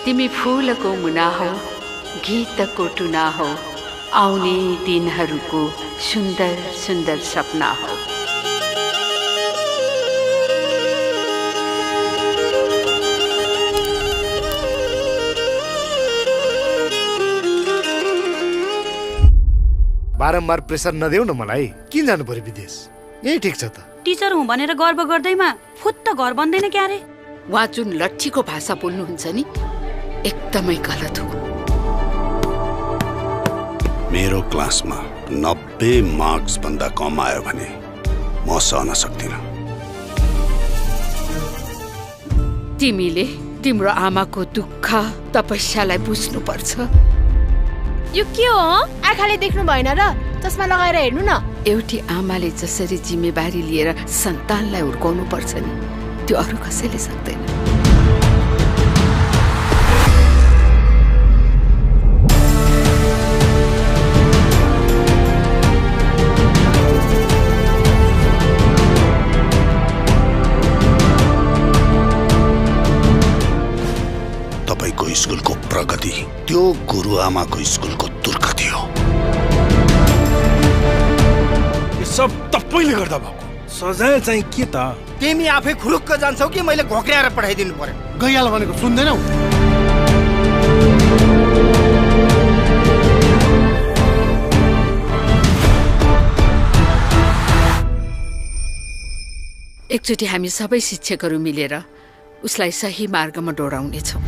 तिमी फूलको मुना हौ, गीतको टुना हौ, आउने दिनहरूको सुन्दर सुन्दर सपना हौ। बारम्बार प्रेसर नदेऊ न मलाई। किन जानु पर्यो विदेश? यही ठिक छ त। टिचर हुँ भनेर गर्व गर्दैमा फुत्त घर बन्दैन क्या रे? उहाँ जुन लट्ठीको भाषा बोल्नुहुन्छ नि, एकदमै गलत हो। मेरो क्लासमा 90 मार्क्स भन्दा कम आयो भने म सहन सक्दिनँ। तिमीले तिम्रो आमाको दुःख तपस्यालाई बुझ्नुपर्छ। यो के हो? आँखाले देख्नु भएन र? चस्मा लगाएर हेर्नु न। एउटी आमाले जसरी जिम्मेवारी लिएर सन्तानलाई हुर्काउनु पर्छ नि, त्यो अरू कसैले सक्दैन। तपाईको स्कुलको प्रगति त्यो गुरुआमाको स्कुलको दुर्गति हो। यो सब तपाईले गर्दा भएको। सजाय चाहिँ के त? तिमी आफै खुलुक्क जान्छौ कि मैले घोक्र्याएर पठाइदिनु पर्यो? गइहाल भनेको सुन्दैनौ? एकचोटि हामी सबै शिक्षकहरू मिलेर उसलाई सही मार्गमा डोराउनेछौँ।